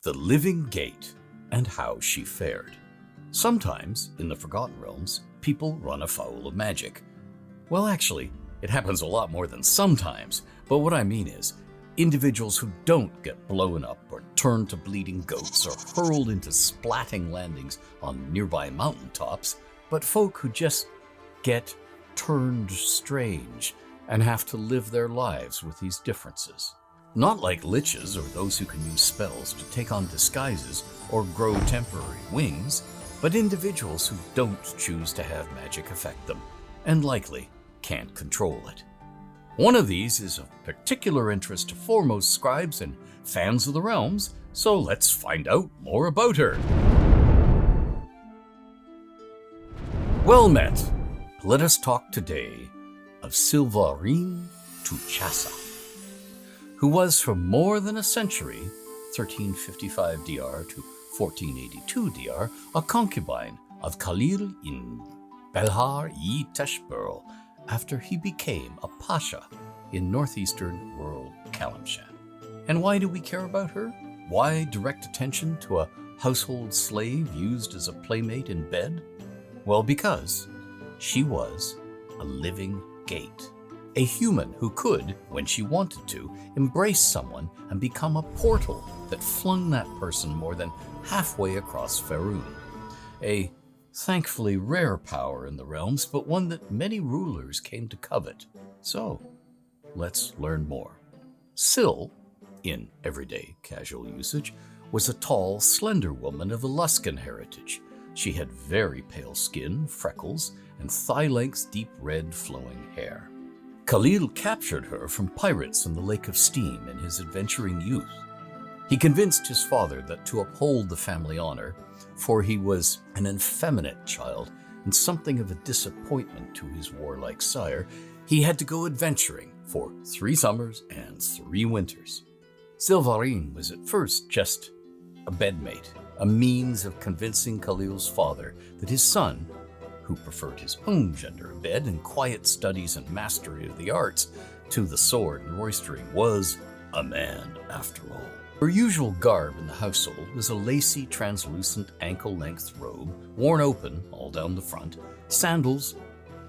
The Living Gate and How She Fared. Sometimes, in the Forgotten Realms, people run afoul of magic. Well, actually, it happens a lot more than sometimes, but what I mean is, individuals who don't get blown up or turned to bleeding goats or hurled into splatting landings on nearby mountaintops, but folk who just get turned strange and have to live their lives with these differences. Not like liches or those who can use spells to take on disguises or grow temporary wings, but individuals who don't choose to have magic affect them, and likely can't control it. One of these is of particular interest to foremost scribes and fans of the realms, so let's find out more about her. Well met! Let us talk today of Silvaereene Tuchazssa, who was for more than a century, 1355 DR to 1482 DR, a concubine of Khalil in Belhar-e-Teshbur after he became a pasha in northeastern rural Kalimshan. And why do we care about her? Why direct attention to a household slave used as a playmate in bed? Well, because she was a living gate. A human who could, when she wanted to, embrace someone and become a portal that flung that person more than halfway across Faerun. A thankfully rare power in the realms, but one that many rulers came to covet. So, let's learn more. Sil, in everyday casual usage, was a tall, slender woman of Eluskan heritage. She had very pale skin, freckles, and thigh-length deep red flowing hair. Khalil captured her from pirates in the Lake of Steam in his adventuring youth. He convinced his father that to uphold the family honor, for he was an effeminate child and something of a disappointment to his warlike sire, he had to go adventuring for 3 summers and 3 winters. Sylvarin was at first just a bedmate, a means of convincing Khalil's father that his son, who preferred his own gender of bed and quiet studies and mastery of the arts to the sword and roistering, was a man after all. Her usual garb in the household was a lacy, translucent, ankle-length robe, worn open all down the front, sandals,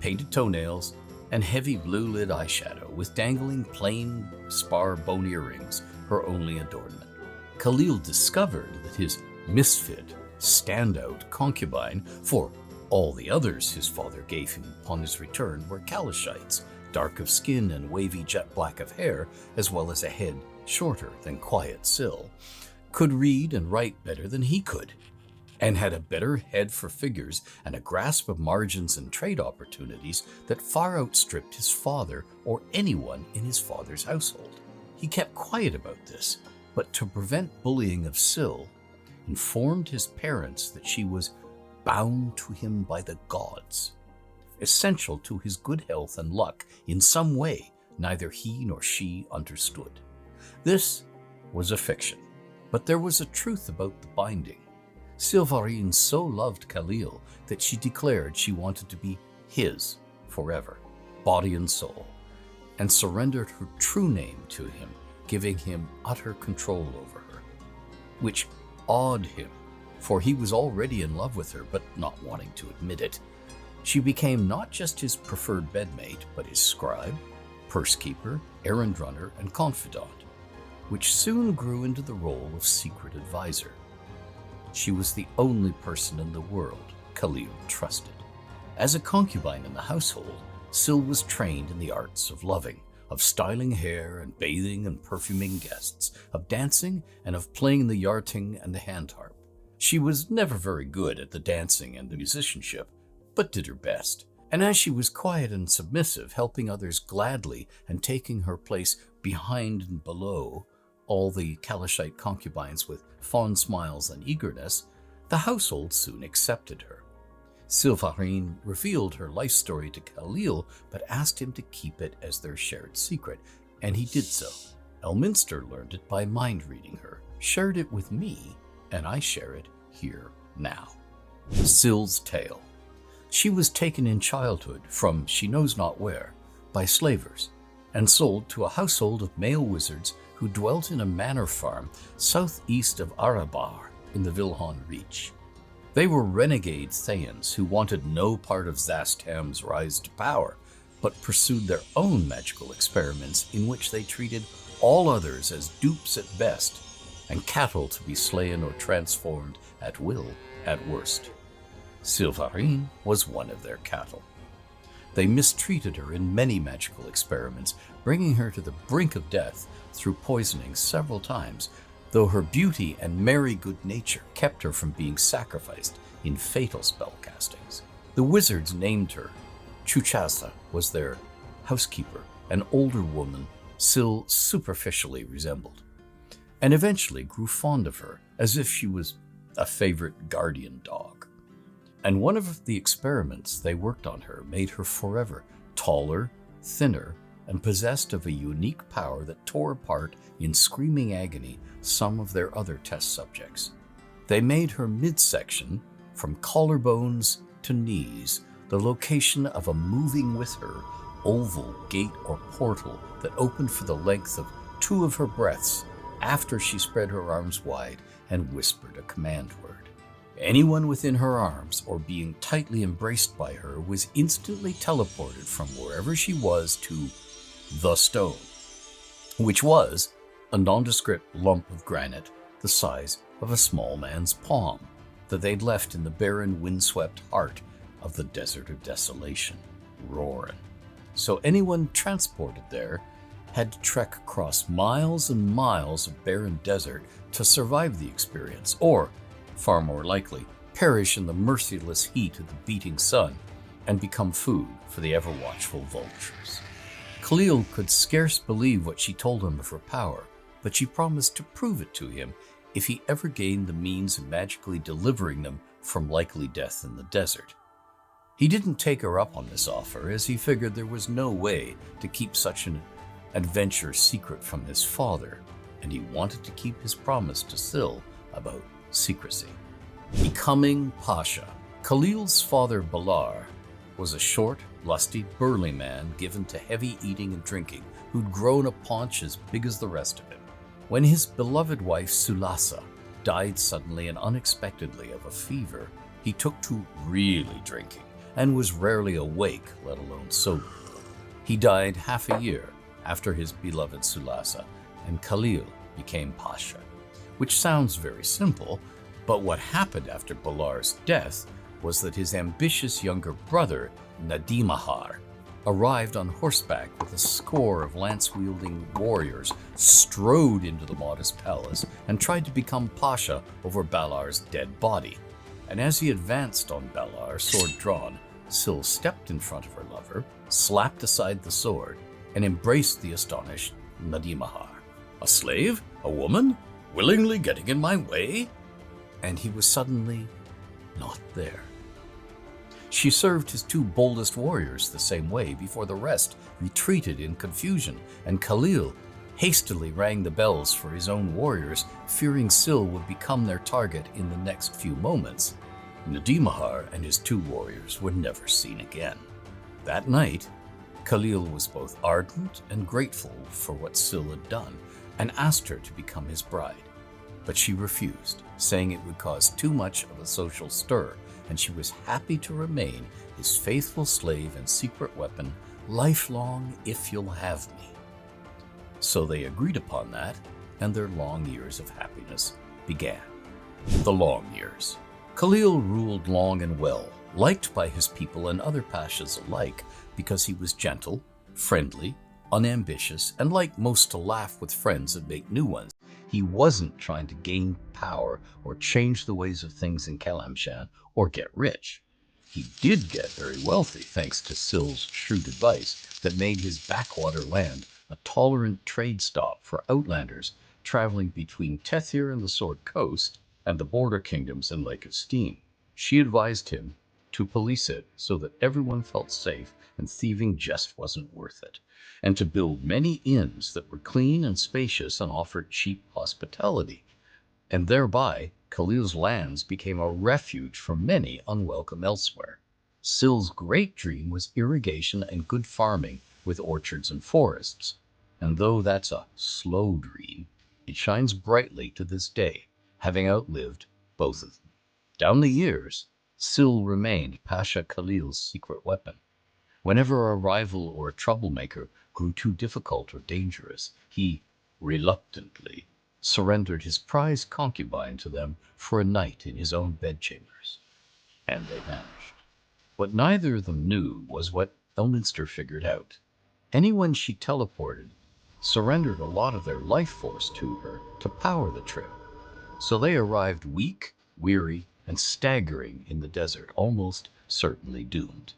painted toenails, and heavy blue-lid eyeshadow with dangling plain spar bone earrings, her only adornment. Khalil discovered that his misfit, standout concubine, for all the others his father gave him upon his return, were Kalishites, dark of skin and wavy jet black of hair, as well as a head shorter than quiet Sil, could read and write better than he could, and had a better head for figures and a grasp of margins and trade opportunities that far outstripped his father or anyone in his father's household. He kept quiet about this, but to prevent bullying of Sil, informed his parents that she was bound to him by the gods, essential to his good health and luck in some way neither he nor she understood. This was a fiction, but there was a truth about the binding. Silvarin so loved Khalil that she declared she wanted to be his forever, body and soul, and surrendered her true name to him, giving him utter control over her, which awed him, for he was already in love with her, but not wanting to admit it. She became not just his preferred bedmate, but his scribe, purse keeper, errand runner, and confidant, which soon grew into the role of secret advisor. She was the only person in the world Khalil trusted. As a concubine in the household, Sil was trained in the arts of loving, of styling hair and bathing and perfuming guests, of dancing and of playing the yarting and the hand harp. She was never very good at the dancing and the musicianship, but did her best. And as she was quiet and submissive, helping others gladly and taking her place behind and below all the Kalishite concubines with fond smiles and eagerness, the household soon accepted her. Silvarin revealed her life story to Khalil, but asked him to keep it as their shared secret, and he did so. Elminster learned it by mind-reading her, shared it with me, and I share it here now. Sil's tale. She was taken in childhood from she knows not where by slavers and sold to a household of male wizards who dwelt in a manor farm southeast of Arabar in the Vilhon Reach. They were renegade Thayans who wanted no part of Zastam's rise to power, but pursued their own magical experiments in which they treated all others as dupes at best, and cattle to be slain or transformed at will at worst. Sylvarin was one of their cattle. They mistreated her in many magical experiments, bringing her to the brink of death through poisoning several times, though her beauty and merry good nature kept her from being sacrificed in fatal spellcastings. The wizards named her. Tuchazssa was their housekeeper, an older woman Syl superficially resembled, and eventually grew fond of her as if she was a favorite guardian dog. And one of the experiments they worked on her made her forever taller, thinner, and possessed of a unique power that tore apart in screaming agony some of their other test subjects. They made her midsection, from collarbones to knees, the location of a moving with her oval gate or portal that opened for the length of 2 of her breaths after she spread her arms wide and whispered a command word. Anyone within her arms or being tightly embraced by her was instantly teleported from wherever she was to the stone, which was a nondescript lump of granite the size of a small man's palm that they'd left in the barren, windswept heart of the Desert of Desolation, Roarin. So anyone transported there had to trek across miles and miles of barren desert to survive the experience, or, far more likely, perish in the merciless heat of the beating sun and become food for the ever-watchful vultures. Khalil could scarce believe what she told him of her power, but she promised to prove it to him if he ever gained the means of magically delivering them from likely death in the desert. He didn't take her up on this offer, as he figured there was no way to keep such an adventure secret from his father, and he wanted to keep his promise to Syl about secrecy. Becoming Pasha. Khalil's father, Balar, was a short, lusty, burly man given to heavy eating and drinking, who'd grown a paunch as big as the rest of him. When his beloved wife, Sulassa, died suddenly and unexpectedly of a fever, he took to really drinking and was rarely awake, let alone sober. He died half a year after his beloved Sulassa, and Khalil became Pasha, which sounds very simple, but what happened after Balar's death was that his ambitious younger brother, Nadimahar, arrived on horseback with a score of lance-wielding warriors, strode into the modest palace, and tried to become Pasha over Balar's dead body. And as he advanced on Balar, sword drawn, Syl stepped in front of her lover, slapped aside the sword, and embraced the astonished Nadimahar. A slave? A woman? Willingly getting in my way? And he was suddenly not there. She served his 2 boldest warriors the same way before the rest retreated in confusion, and Khalil hastily rang the bells for his own warriors, fearing Syl would become their target in the next few moments. Nadimahar and his 2 warriors were never seen again. That night, Khalil was both ardent and grateful for what Syl had done, and asked her to become his bride. But she refused, saying it would cause too much of a social stir, and she was happy to remain his faithful slave and secret weapon, lifelong if you'll have me. So they agreed upon that, and their long years of happiness began. The long years. Khalil ruled long and well, liked by his people and other Pashas alike, because he was gentle, friendly, unambitious, and liked most to laugh with friends and make new ones. He wasn't trying to gain power or change the ways of things in Kalamshan or get rich. He did get very wealthy thanks to Syl's shrewd advice that made his backwater land a tolerant trade stop for outlanders traveling between Tethir and the Sword Coast and the border kingdoms in Lake Esteem. She advised him to police it so that everyone felt safe and thieving just wasn't worth it, and to build many inns that were clean and spacious and offered cheap hospitality. And thereby, Khalil's lands became a refuge for many unwelcome elsewhere. Syl's great dream was irrigation and good farming with orchards and forests. And though that's a slow dream, it shines brightly to this day, having outlived both of them. Down the years, Sil remained Pasha Khalil's secret weapon. Whenever a rival or a troublemaker grew too difficult or dangerous, he reluctantly surrendered his prized concubine to them for a night in his own bedchambers, and they vanished. What neither of them knew was what Elminster figured out. Anyone she teleported surrendered a lot of their life force to her to power the trip. So they arrived weak, weary, and staggering in the desert, almost certainly doomed.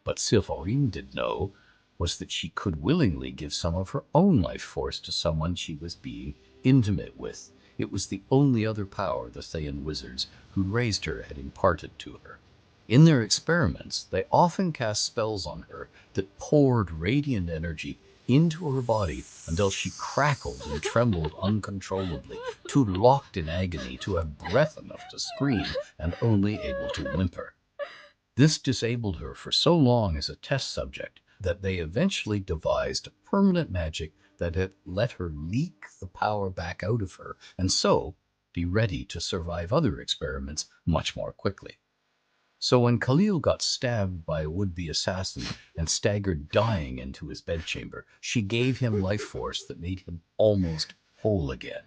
But Silvaereene didn't know was that she could willingly give some of her own life force to someone she was being intimate with. It was the only other power the Thayan wizards who raised her had imparted to her. In their experiments, they often cast spells on her that poured radiant energy into her body until she crackled and trembled uncontrollably, too locked in agony to have breath enough to scream and only able to whimper. This disabled her for so long as a test subject that they eventually devised a permanent magic that had let her leak the power back out of her and so be ready to survive other experiments much more quickly. So when Khalil got stabbed by a would-be assassin and staggered dying into his bedchamber, she gave him life force that made him almost whole again.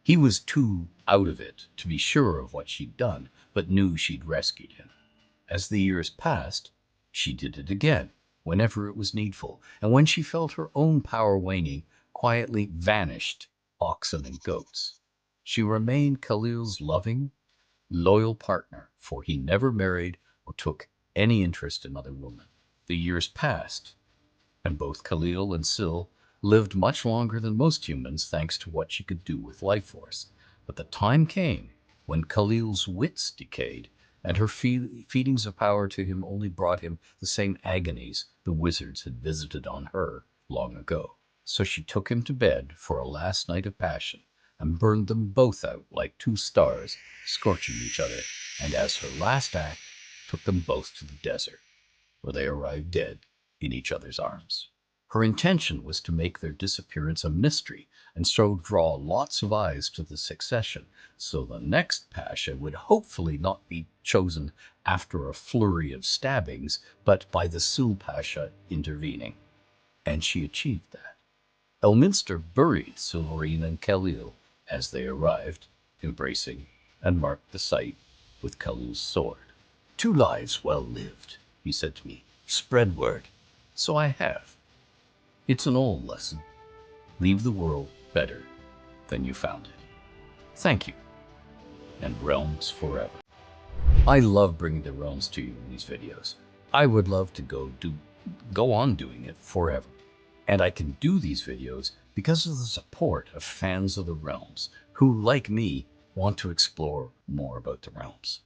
He was too out of it to be sure of what she'd done, but knew she'd rescued him. As the years passed, she did it again, whenever it was needful, and when she felt her own power waning, quietly vanished oxen and goats. She remained Khalil's loving, loyal partner, for he never married or took any interest in other women. The years passed, and both Khalil and Sil lived much longer than most humans thanks to what she could do with life force. But the time came when Khalil's wits decayed, and her feedings of power to him only brought him the same agonies the wizards had visited on her long ago. So she took him to bed for a last night of passion, and burned them both out like two stars, scorching each other, and as her last act, took them both to the desert, where they arrived dead in each other's arms. Her intention was to make their disappearance a mystery, and so draw lots of eyes to the succession, so the next Pasha would hopefully not be chosen after a flurry of stabbings, but by the Sil Pasha intervening. And she achieved that. Elminster buried Silvarin and Khalil as they arrived, embracing, and marked the site with Khalil's sword. "Two lives well lived," he said to me. "Spread word." So I have. It's an old lesson. Leave the world better than you found it. Thank you, and realms forever. I love bringing the realms to you in these videos. I would love to go on doing it forever. And I can do these videos because of the support of fans of the realms who, like me, want to explore more about the realms.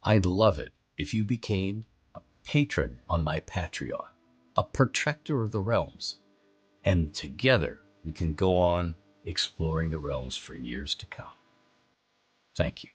I'd love it if you became a patron on my Patreon, a protector of the realms, and together we can go on exploring the realms for years to come. Thank you.